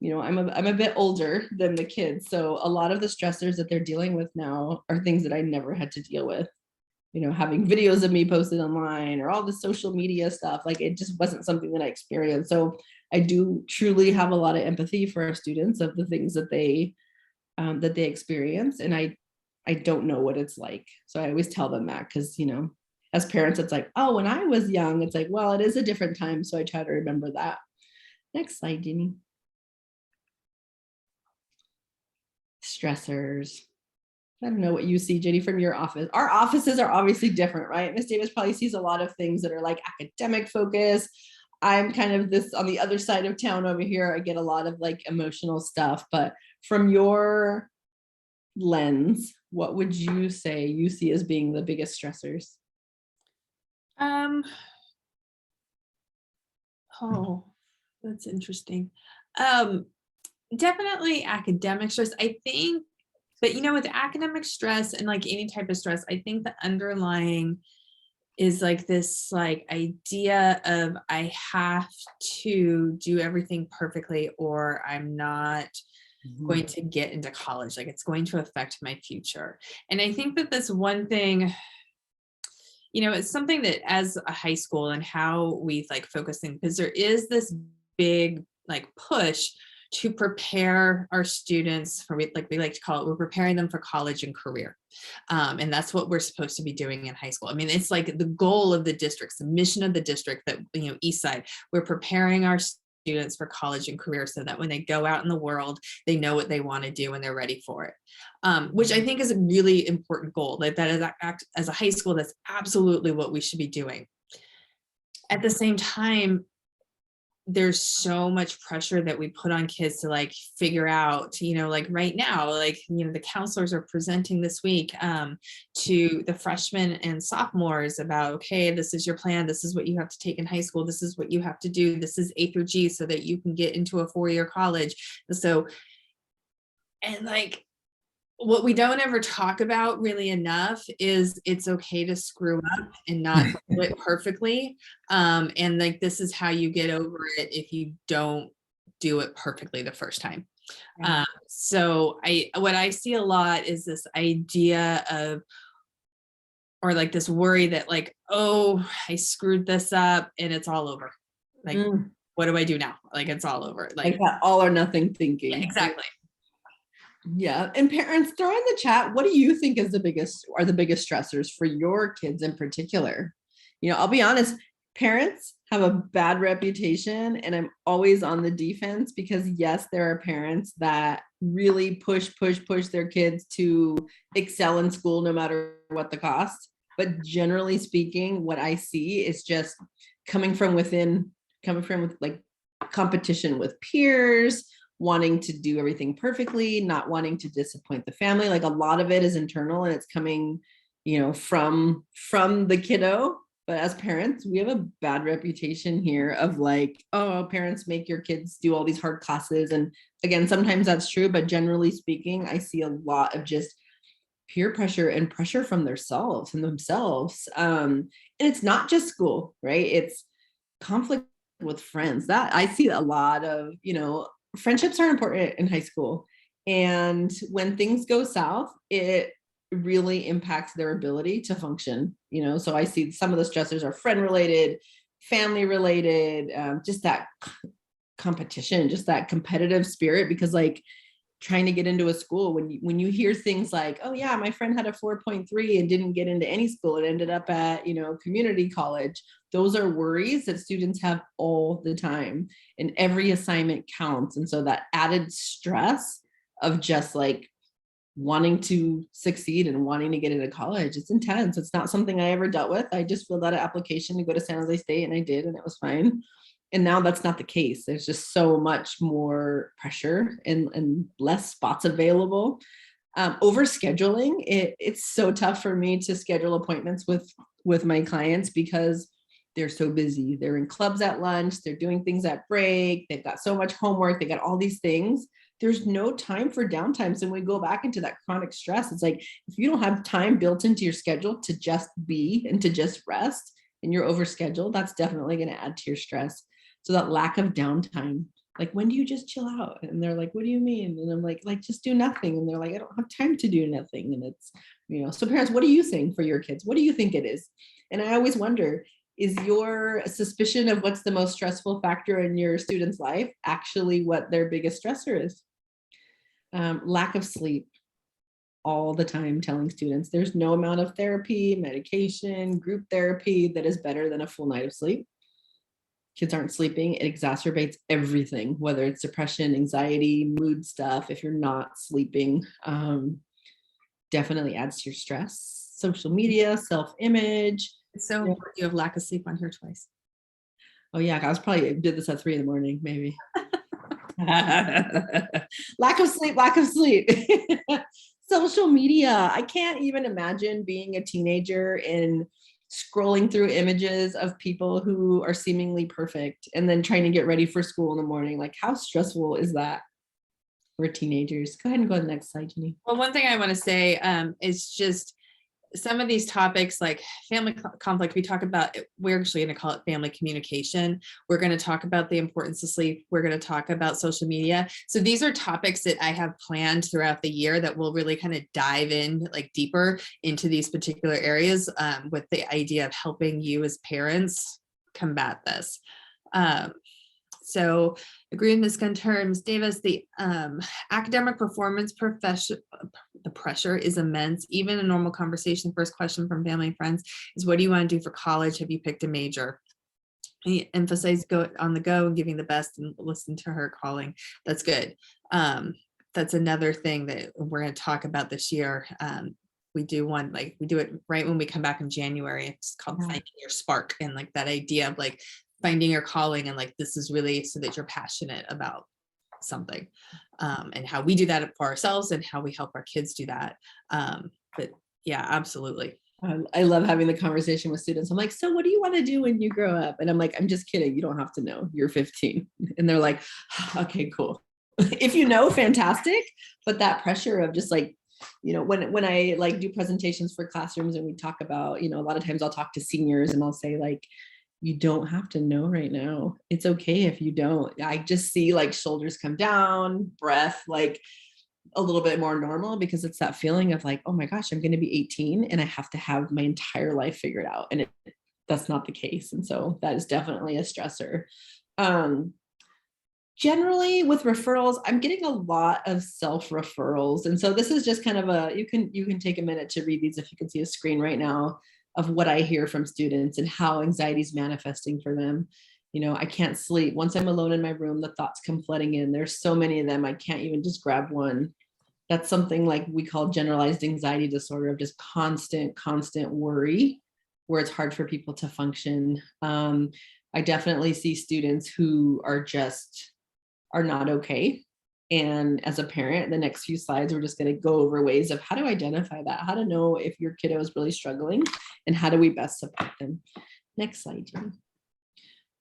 [SPEAKER 2] you know, I'm a bit older than the kids. So a lot of the stressors that they're dealing with now are things that I never had to deal with. You know, having videos of me posted online or all the social media stuff, like it just wasn't something that I experienced. So I do truly have a lot of empathy for our students of the things that they experience. And I don't know what it's like. So I always tell them that because, you know, as parents, it's like, oh, when I was young, it's like, well, it is a different time. So I try to remember that. Next slide, Jenny. Stressors. I don't know what you see, Jenny, from your office. Our offices are obviously different, right? Miss Davis probably sees a lot of things that are like academic focus. I'm kind of this on the other side of town over here. I get a lot of like emotional stuff, but from your lens, what would you say you see as being the biggest stressors?
[SPEAKER 1] Oh, that's interesting. Definitely academic stress, I think, but with academic stress and like any type of stress, I think the underlying is like this like idea of I have to do everything perfectly or I'm not going to get into college. Like it's going to affect my future. And I think that this one thing, it's something that as a high school and how we like focusing, because there is this big like push to prepare our students for like we like to call it, we're preparing them for college and career. And that's what we're supposed to be doing in high school. I mean, it's like the goal of the districts, the mission of the district that, East Side, we're preparing our students for college and career so that when they go out in the world, they know what they want to do and they're ready for it. Which I think is a really important goal. Like that is as a high school, that's absolutely what we should be doing. At the same time, there's so much pressure that we put on kids to like figure out, like right now, like, the counselors are presenting this week to the freshmen and sophomores about, okay, this is your plan. This is what you have to take in high school. This is what you have to do. This is A through G so that you can get into a 4-year college. So, and like, what we don't ever talk about really enough is it's okay to screw up and not do it perfectly. And like, this is how you get over it if you don't do it perfectly the first time. So what I see a lot is this idea of, or like this worry that like, oh, I screwed this up and it's all over. Like, what do I do now? Like, it's all over.
[SPEAKER 2] Like that all or nothing thinking.
[SPEAKER 1] Yeah, exactly.
[SPEAKER 2] Yeah. And parents, throw in the chat, what do you think is the biggest stressors for your kids in particular? I'll be honest, parents have a bad reputation and I'm always on the defense because yes, there are parents that really push their kids to excel in school no matter what the cost. But generally speaking, what I see is just coming from with like competition with peers, wanting to do everything perfectly, not wanting to disappoint the family. Like a lot of it is internal and it's coming, from the kiddo. But as parents, we have a bad reputation here of like, oh, parents make your kids do all these hard classes. And again, sometimes that's true, but generally speaking, I see a lot of just peer pressure and pressure from themselves. And it's not just school, right? It's conflict with friends. That I see a lot of, friendships are important in high school. And when things go south, it really impacts their ability to function, so I see some of the stressors are friend related, family related, just that competition, just that competitive spirit, because like trying to get into a school, when you hear things like, oh yeah, my friend had a 4.3 and didn't get into any school, it ended up at community college. Those are worries that students have all the time, and every assignment counts. And so that added stress of just like wanting to succeed and wanting to get into college, it's intense. It's not something I ever dealt with. I just filled out an application to go to San Jose State and I did, and it was fine. And now that's not the case. There's just so much more pressure and less spots available. Over scheduling, it's so tough for me to schedule appointments with my clients because they're so busy. They're in clubs at lunch, they're doing things at break, they've got so much homework, they got all these things. There's no time for downtime. So when we go back into that chronic stress, it's like, if you don't have time built into your schedule to just be and to just rest, and you're overscheduled, that's definitely going to add to your stress. So that lack of downtime, like, when do you just chill out? And they're like, what do you mean? And I'm like, just do nothing. And they're like, I don't have time to do nothing. And it's, so parents, what are you saying for your kids? What do you think it is? And I always wonder, is your suspicion of what's the most stressful factor in your student's life actually what their biggest stressor is? Lack of sleep. All the time telling students there's no amount of therapy, medication, group therapy that is better than a full night of sleep. Kids aren't sleeping, it exacerbates everything, whether it's depression, anxiety, mood stuff. If you're not sleeping, definitely adds to your stress. Social media, self-image.
[SPEAKER 1] It's so important you have lack of sleep on here twice.
[SPEAKER 2] Oh yeah, I was probably did this at 3 a.m, maybe. Lack of sleep. Social media. I can't even imagine being a teenager and scrolling through images of people who are seemingly perfect and then trying to get ready for school in the morning. Like, how stressful is that? we're teenagers. Go ahead and go to the next slide, Jenny.
[SPEAKER 1] Well, one thing I want to say is just some of these topics like family conflict, we talk about, we're actually going to call it family communication. We're going to talk about the importance of sleep. We're going to talk about social media. So these are topics that I have planned throughout the year that will really kind of dive in like deeper into these particular areas with the idea of helping you as parents combat this. So agree with Ms. Gunter and Ms. Davis, the academic performance profession, the pressure is immense. Even a normal conversation, first question from family and friends is, what do you want to do for college? Have you picked a major? He emphasized go on the go and giving the best and listen to her calling. That's good. That's another thing that we're going to talk about this year. We do one, like we do it right when we come back in January. It's called Finding Your Spark, and like that idea of like finding your calling, and like this is really so that you're passionate about something, and how we do that for ourselves and how we help our kids do that. But yeah, absolutely.
[SPEAKER 2] I love having the conversation with students. I'm like, so what do you want to do when you grow up? And I'm like, I'm just kidding. You don't have to know. You're 15. And they're like, okay, cool. If you know, fantastic. But that pressure of just like, you know, when I like do presentations for classrooms and we talk about, you know, a lot of times I'll talk to seniors and I'll say like, you don't have to know right now. It's okay if you don't. I just see like shoulders come down, breath like a little bit more normal, because it's that feeling of like, oh my gosh, I'm going to be 18 and I have to have my entire life figured out. And that's not the case. And so that is definitely a stressor. Generally with referrals, I'm getting a lot of self-referrals. And so this is just kind of you can take a minute to read these if you can see a screen right now of what I hear from students and how anxiety is manifesting for them. You know, I can't sleep. Once I'm alone in my room, the thoughts come flooding in. There's so many of them, I can't even just grab one. That's something like we call generalized anxiety disorder, of just constant worry, where it's hard for people to function. I definitely see students who are not okay. And as a parent, the next few slides, we're just going to go over ways of how to identify that, how to know if your kiddo is really struggling, and how do we best support them. Next slide, Jen.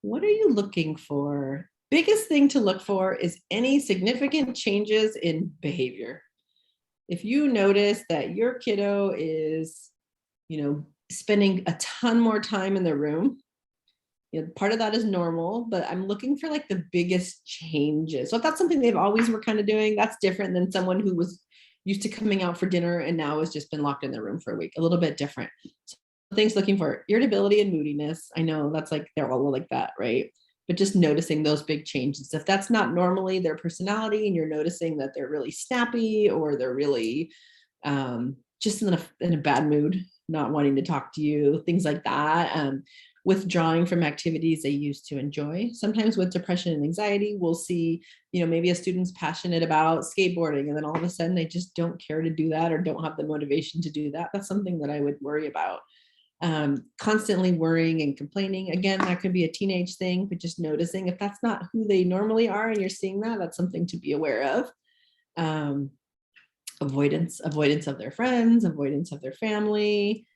[SPEAKER 2] What are you looking for? Biggest thing to look for is any significant changes in behavior. If you notice that your kiddo is, you know, spending a ton more time in the room, you know, part of that is normal, but I'm looking for like the biggest changes. So if that's something they've always were kind of doing, that's different than someone who was used to coming out for dinner and now has just been locked in their room for a week, a little bit different. So things looking for irritability and moodiness. I know that's like, they're all like that, right? But just noticing those big changes. If that's not normally their personality and you're noticing that they're really snappy or they're really just in a bad mood, not wanting to talk to you, things like that. Withdrawing from activities they used to enjoy. Sometimes with depression and anxiety, we'll see, you know, maybe a student's passionate about skateboarding and then all of a sudden they just don't care to do that or don't have the motivation to do that. That's something that I would worry about. Constantly worrying and complaining. Again, that could be a teenage thing, but just noticing if that's not who they normally are and you're seeing that, that's something to be aware of. Avoidance of their friends, avoidance of their family.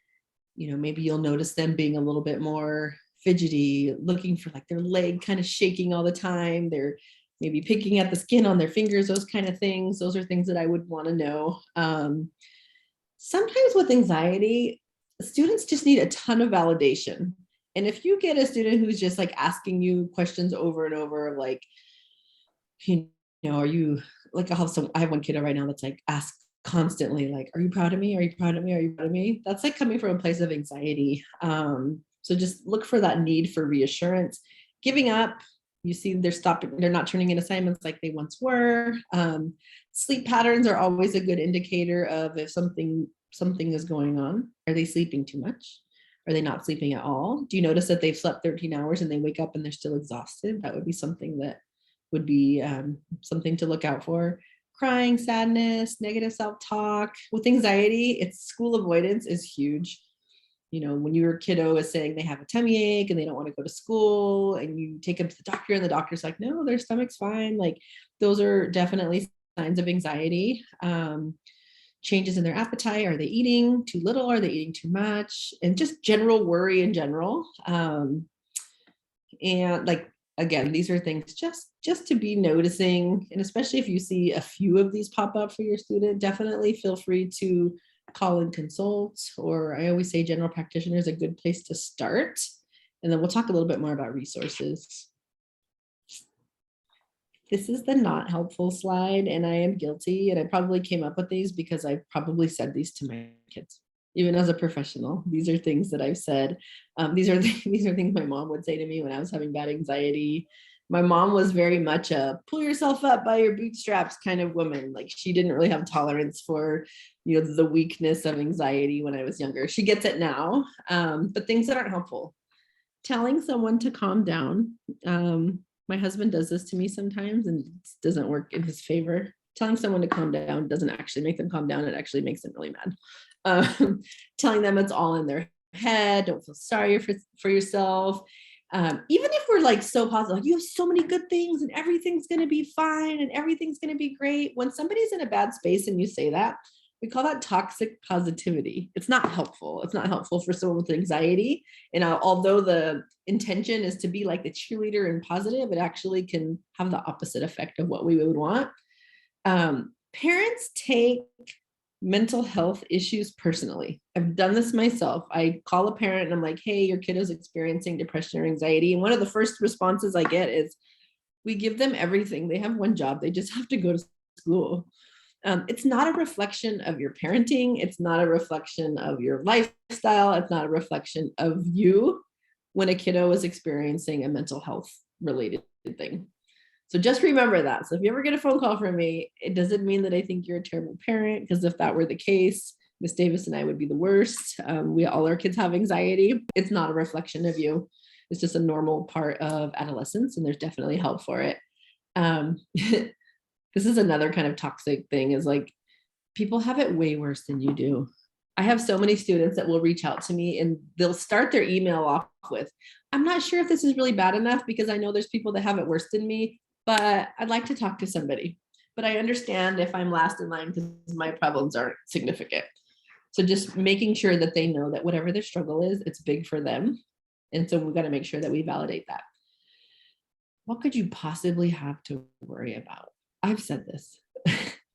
[SPEAKER 2] You know, maybe you'll notice them being a little bit more fidgety, looking for like their leg kind of shaking all the time. They're maybe picking at the skin on their fingers, those kind of things. Those are things that I would want to know. Sometimes with anxiety, students just need a ton of validation. And if you get a student who's just like asking you questions over and over of like, you know, are you like, I have one kiddo right now that's like asked constantly, like, are you proud of me? Are you proud of me? Are you proud of me? That's like coming from a place of anxiety. So just look for that need for reassurance. Giving up, you see they're not turning in assignments like they once were. Sleep patterns are always a good indicator of if something is going on. Are they sleeping too much? Are they not sleeping at all? Do you notice that they've slept 13 hours and they wake up and they're still exhausted? That would be something that would be something to look out for. Crying, sadness, negative self-talk. With anxiety, it's school avoidance is huge. You know, when your kiddo is saying they have a tummy ache and they don't want to go to school and you take them to the doctor and the doctor's like, no, their stomach's fine. Like those are definitely signs of anxiety. Changes in their appetite. Are they eating too little? Are they eating too much? And just general worry in general. And like again, these are things just to be noticing. And especially if you see a few of these pop up for your student, definitely feel free to call and consult, or I always say general practitioner is a good place to start. And then we'll talk a little bit more about resources. This is the not helpful slide, and I am guilty. And I probably came up with these because I probably said these to my kids, even as a professional. These are things that I've said. These are things my mom would say to me when I was having bad anxiety. My mom was very much a pull yourself up by your bootstraps kind of woman. Like, she didn't really have tolerance for, the weakness of anxiety when I was younger. She gets it now, but things that aren't helpful. Telling someone to calm down. My husband does this to me sometimes and it doesn't work in his favor. Telling someone to calm down doesn't actually make them calm down. It actually makes them really mad. Telling them it's all in their head. Don't feel sorry for yourself. Even if we're like so positive, like, you have so many good things and everything's going to be fine and everything's going to be great. When somebody's in a bad space and you say that, we call that toxic positivity. It's not helpful. It's not helpful for someone with anxiety. And although the intention is to be like the cheerleader and positive, it actually can have the opposite effect of what we would want. Parents take mental health issues personally. I've done this myself. I call a parent and I'm like, hey, your kid is experiencing depression or anxiety. And one of the first responses I get is, we give them everything. They have one job. They just have to go to school. It's not a reflection of your parenting. It's not a reflection of your lifestyle. It's not a reflection of you when a kiddo is experiencing a mental health related thing. So just remember that. So if you ever get a phone call from me, it doesn't mean that I think you're a terrible parent, because if that were the case, Miss Davis and I would be the worst. All our kids have anxiety. It's not a reflection of you. It's just a normal part of adolescence, and there's definitely help for it. This is another kind of toxic thing, is like, people have it way worse than you do. I have so many students that will reach out to me and they'll start their email off with, I'm not sure if this is really bad enough because I know there's people that have it worse than me, but I'd like to talk to somebody. But I understand if I'm last in line because my problems aren't significant. So just making sure that they know that whatever their struggle is, it's big for them. And so we've got to make sure that we validate that. What could you possibly have to worry about? I've said this,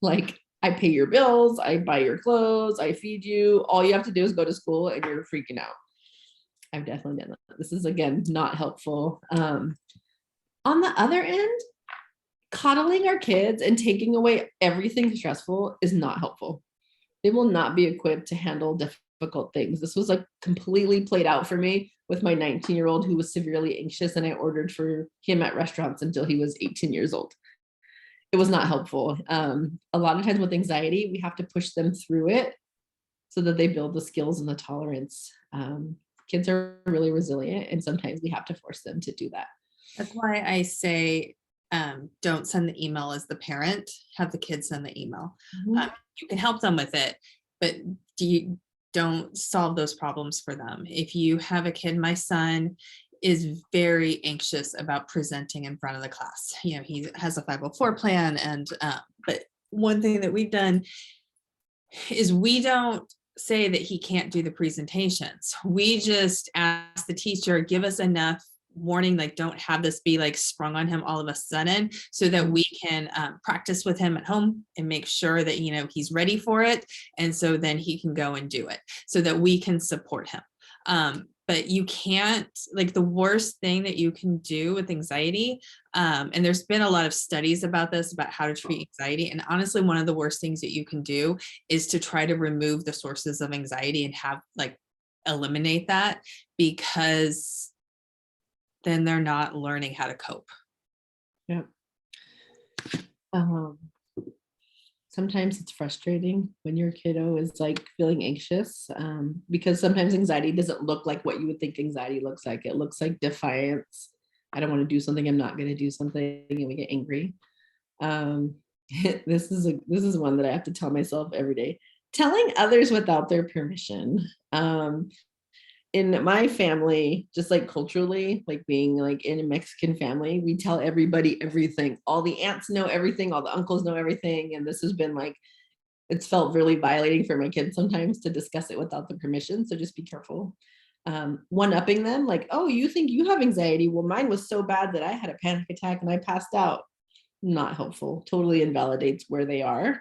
[SPEAKER 2] like, I pay your bills, I buy your clothes, I feed you. All you have to do is go to school and you're freaking out. I've definitely done that. This is, again, not helpful. On the other end, coddling our kids and taking away everything stressful is not helpful. They will not be equipped to handle difficult things. This was like completely played out for me with my 19-year-old who was severely anxious, and I ordered for him at restaurants until he was 18 years old. It was not helpful. A lot of times with anxiety, we have to push them through it so that they build the skills and the tolerance. Kids are really resilient, and sometimes we have to force them to do that.
[SPEAKER 1] That's why I say, don't send the email as the parent, have the kids send the email.
[SPEAKER 2] Mm-hmm.
[SPEAKER 1] You can help them with it, but don't solve those problems for them. If you have a kid, my son is very anxious about presenting in front of the class. He has a 504 plan, and but one thing that we've done is we don't say that he can't do the presentations. We just ask the teacher, give us enough warning, like, don't have this be like sprung on him all of a sudden, so that we can practice with him at home and make sure that he's ready for it, and so then he can go and do it, so that we can support him. But you can't, like, the worst thing that you can do with anxiety, and there's been a lot of studies about this, about how to treat anxiety, and honestly, one of the worst things that you can do is to try to remove the sources of anxiety and eliminate that, because then they're not learning how to cope.
[SPEAKER 2] Yeah. Sometimes it's frustrating when your kiddo is like feeling anxious, because sometimes anxiety doesn't look like what you would think anxiety looks like. It looks like defiance. I don't want to do something. I'm not going to do something, and we get angry. This is one that I have to tell myself every day. Telling others without their permission. In my family, just like culturally, like being like in a Mexican family, we tell everybody everything. All the aunts know everything, all the uncles know everything. And this has been like, it's felt really violating for my kids sometimes to discuss it without the permission. So just be careful. one-upping them, like, oh, you think you have anxiety? Well, mine was so bad that I had a panic attack and I passed out. Not helpful, totally invalidates where they are.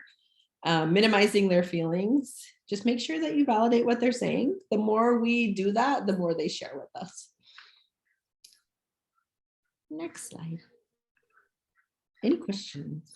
[SPEAKER 2] Minimizing their feelings. Just make sure that you validate what they're saying. The more we do that, the more they share with us. Next slide. Any questions?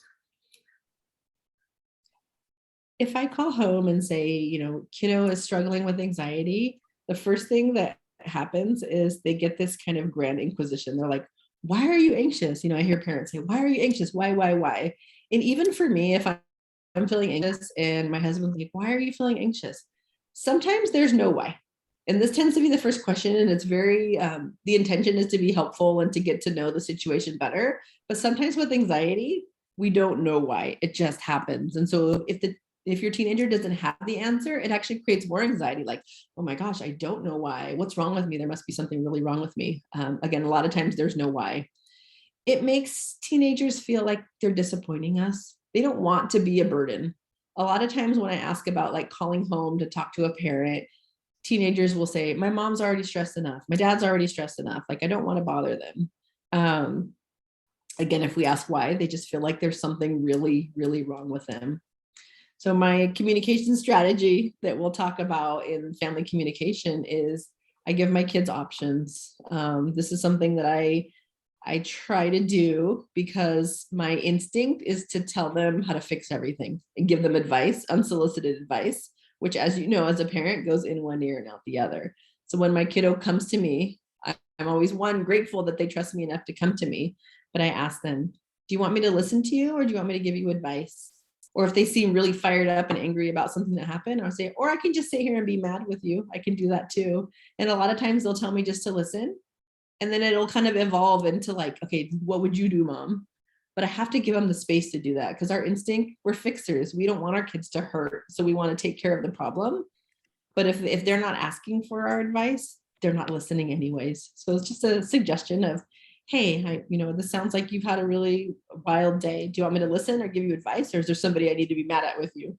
[SPEAKER 2] If I call home and say, you know, kiddo is struggling with anxiety, the first thing that happens is they get this kind of grand inquisition. They're like, why are you anxious? You know, I hear parents say, why are you anxious? Why? And even for me, if I'm feeling anxious and my husband's like, why are you feeling anxious? Sometimes there's no why. And this tends to be the first question. And it's very, the intention is to be helpful and to get to know the situation better. But sometimes with anxiety, we don't know why. It just happens. And so if your teenager doesn't have the answer, it actually creates more anxiety. Like, oh my gosh, I don't know why. What's wrong with me? There must be something really wrong with me. Again, a lot of times there's no why. It makes teenagers feel like they're disappointing us. They don't want to be a burden. A lot of times when I ask about like calling home to talk to a parent, teenagers will say, my mom's already stressed enough. My dad's already stressed enough. Like, I don't want to bother them. Again, if we ask why, they just feel like there's something really, really wrong with them. So my communication strategy that we'll talk about in family communication is I give my kids options. This is something that I try to do because my instinct is to tell them how to fix everything and give them advice, unsolicited advice, which, as you know, as a parent, goes in one ear and out the other. So when my kiddo comes to me, I'm always grateful that they trust me enough to come to me, but I ask them, do you want me to listen to you or do you want me to give you advice? Or if they seem really fired up and angry about something that happened, I'll say, or I can just sit here and be mad with you. I can do that too. And a lot of times they'll tell me just to listen. And then it'll kind of evolve into like, okay, what would you do, mom? But I have to give them the space to do that because our instinct, we're fixers. We don't want our kids to hurt. So we want to take care of the problem. But if they're not asking for our advice, they're not listening anyways. So it's just a suggestion of, hey, this sounds like you've had a really wild day. Do you want me to listen or give you advice? Or is there somebody I need to be mad at with you?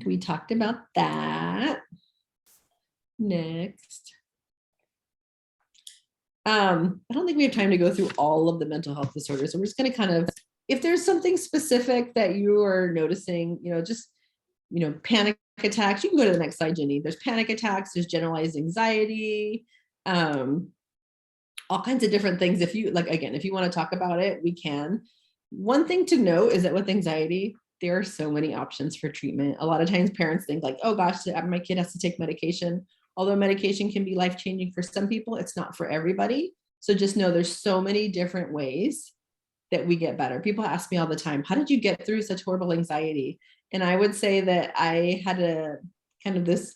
[SPEAKER 2] We talked about that. Next. I don't think we have time to go through all of the mental health disorders. So we're just going to kind of, if there's something specific that you are noticing, panic attacks, you can go to the next slide, Jenny. There's panic attacks, there's generalized anxiety, all kinds of different things. If you want to talk about it, we can. One thing to note is that with anxiety, there are so many options for treatment. A lot of times parents think like, oh gosh, my kid has to take medication. Although medication can be life-changing for some people, it's not for everybody. So just know there's so many different ways that we get better. People ask me all the time, how did you get through such horrible anxiety? And I would say that I had a kind of this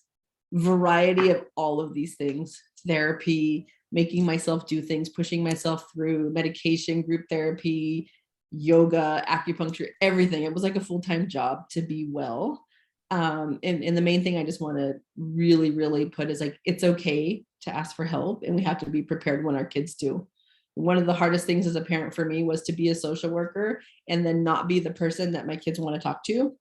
[SPEAKER 2] variety of all of these things: therapy, making myself do things, pushing myself through, medication, group therapy, yoga, acupuncture, everything. It was like a full-time job to be well. And the main thing I just want to really, really put is like, it's okay to ask for help and we have to be prepared when our kids do. One of the hardest things as a parent for me was to be a social worker and then not be the person that my kids want to talk to.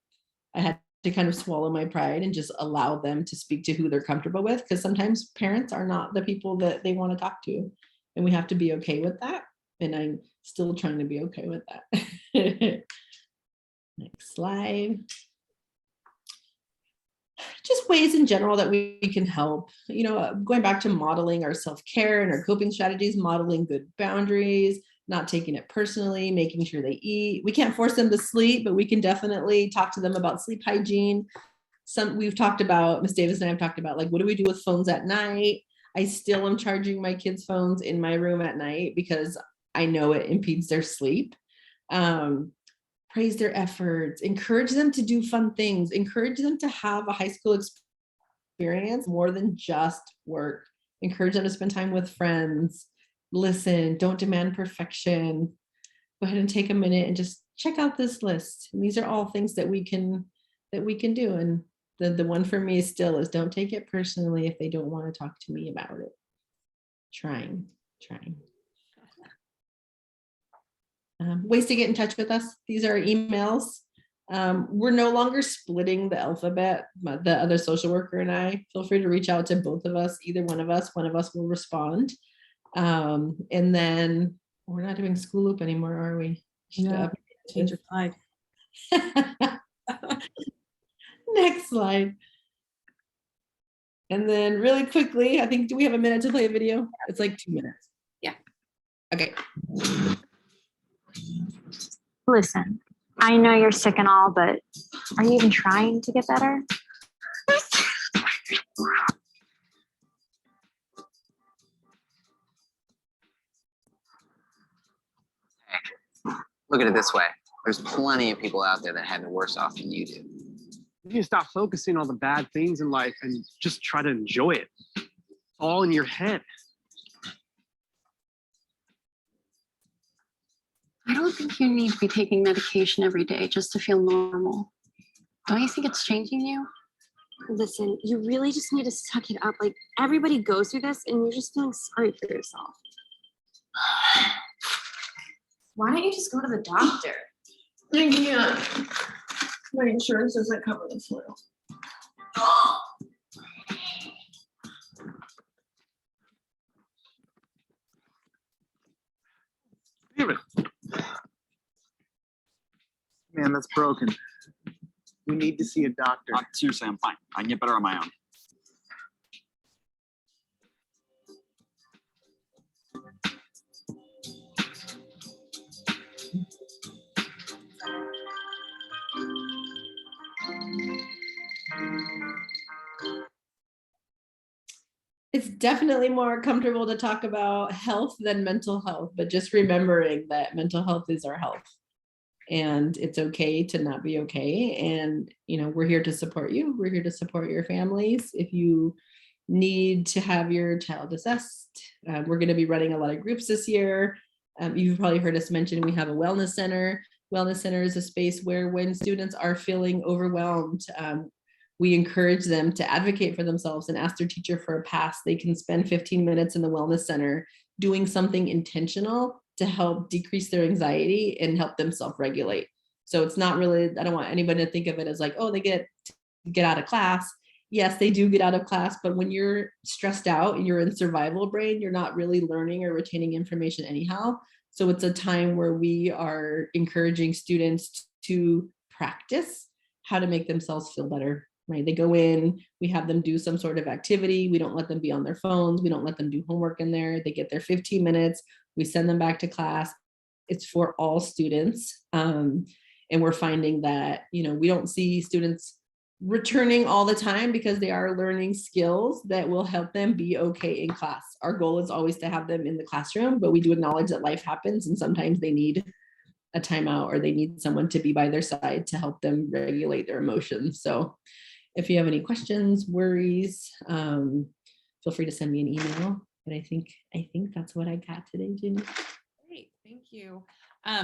[SPEAKER 2] I had to kind of swallow my pride and just allow them to speak to who they're comfortable with, because sometimes parents are not the people that they want to talk to. And we have to be okay with that. And I'm still trying to be okay with that. Next slide. Just ways in general that we can help, going back to modeling our self-care and our coping strategies, modeling good boundaries, not taking it personally, making sure they eat. We can't force them to sleep, but we can definitely talk to them about sleep hygiene. We've talked about, Ms. Davis and I have talked about, like, what do we do with phones at night? I still am charging my kids' phones in my room at night because I know it impedes their sleep. Praise their efforts, encourage them to do fun things, encourage them to have a high school experience more than just work, encourage them to spend time with friends, listen, don't demand perfection. Go ahead and take a minute and just check out this list. And these are all things that we can do. And the one for me still is don't take it personally if they don't want to talk to me about it. Trying. Ways to get in touch with us. These are emails. We're no longer splitting the alphabet, but the other social worker and I, feel free to reach out to both of us, either one of us will respond. And then we're not doing school loop anymore, are we?
[SPEAKER 1] No, change your slide.
[SPEAKER 2] Next slide. And then really quickly, I think, do we have a minute to play a video? It's like 2 minutes.
[SPEAKER 1] Yeah.
[SPEAKER 2] Okay.
[SPEAKER 4] Listen, I know you're sick and all, but are you even trying to get better?
[SPEAKER 5] Look at it this way. There's plenty of people out there that have it worse off than you do.
[SPEAKER 6] You need to stop focusing on the bad things in life and just try to enjoy it. It's all in your head.
[SPEAKER 7] I don't think you need to be taking medication every day just to feel normal. Don't you think it's changing you?
[SPEAKER 8] Listen, you really just need to suck it up. Like, everybody goes through this and you're just feeling sorry for yourself. Why don't you just go to the doctor?
[SPEAKER 2] I can't. My insurance doesn't cover the flu.
[SPEAKER 6] Steven.
[SPEAKER 9] Man, that's broken. You need to see a doctor.
[SPEAKER 10] Seriously, I'm fine. I can get better on my own.
[SPEAKER 2] It's definitely more comfortable to talk about health than mental health, but just remembering that mental health is our health. And it's okay to not be okay. And, we're here to support you. We're here to support your families. If you need to have your child assessed, we're going to be running a lot of groups this year. You've probably heard us mention we have a wellness center. Wellness center is a space where when students are feeling overwhelmed, we encourage them to advocate for themselves and ask their teacher for a pass. They can spend 15 minutes in the wellness center doing something intentional to help decrease their anxiety and help them self-regulate. So it's not really, I don't want anybody to think of it as like, oh, they get out of class. Yes, they do get out of class, but when you're stressed out and you're in survival brain, you're not really learning or retaining information anyhow. So it's a time where we are encouraging students to practice how to make themselves feel better, right? They go in, we have them do some sort of activity. We don't let them be on their phones. We don't let them do homework in there. They get their 15 minutes. We send them back to class. It's for all students. And we're finding that, we don't see students returning all the time because they are learning skills that will help them be okay in class. Our goal is always to have them in the classroom, but we do acknowledge that life happens and sometimes they need a timeout or they need someone to be by their side to help them regulate their emotions. So if you have any questions, worries, feel free to send me an email. But I think that's what I got today, Jenny.
[SPEAKER 1] Great, thank you.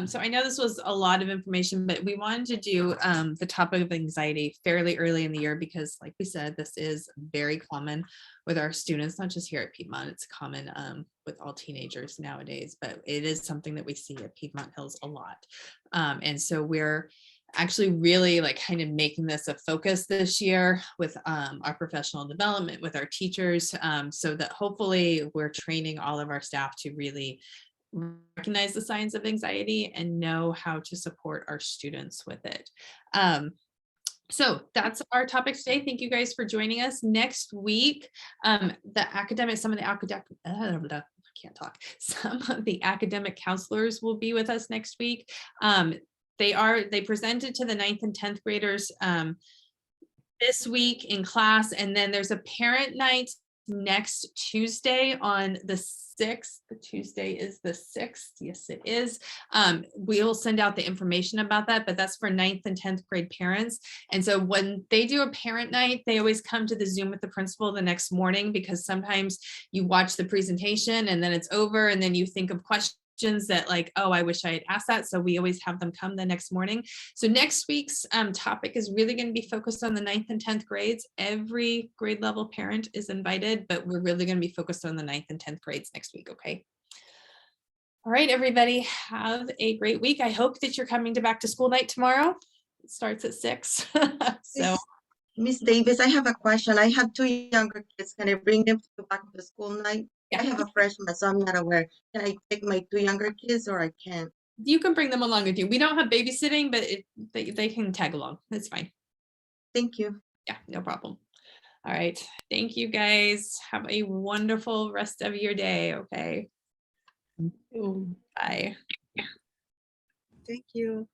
[SPEAKER 1] So I know this was a lot of information, but we wanted to do the topic of anxiety fairly early in the year because, like we said, this is very common with our students, not just here at Piedmont. It's common with all teenagers nowadays, but it is something that we see at Piedmont Hills a lot. And so we're actually really kind of making this a focus this year with our professional development with our teachers, so that hopefully we're training all of our staff to really recognize the signs of anxiety and know how to support our students with it. So that's our topic today. Thank you guys for joining us. Next week, some of the academic counselors will be with us next week. They presented to the 9th and 10th graders this week in class, and then there's a parent night next Tuesday on the 6th. The Tuesday is the 6th. Yes, it is. We'll send out the information about that, but that's for 9th and 10th grade parents. And so when they do a parent night, they always come to the Zoom with the principal the next morning, because sometimes you watch the presentation and then it's over and then you think of questions that oh, I wish I had asked that. So we always have them come the next morning. So next week's topic is really going to be focused on the 9th and 10th grades. Every grade level parent is invited, but we're really going to be focused on the 9th and 10th grades next week. Okay. All right, everybody, have a great week. I hope that you're coming to back to school night tomorrow. starts at 6. So
[SPEAKER 3] Miss Davis, I have a question. I have 2 younger kids. Can I bring them to back to school night?
[SPEAKER 1] Yeah.
[SPEAKER 3] I have a freshman, so I'm not aware. Can I take my 2 younger kids or I can't?
[SPEAKER 1] you can bring them along with you. We don't have babysitting, but they can tag along. That's fine.
[SPEAKER 3] Thank you.
[SPEAKER 1] Yeah, no problem. All right. Thank you guys. Have a wonderful rest of your day. Okay. Bye.
[SPEAKER 2] Thank you.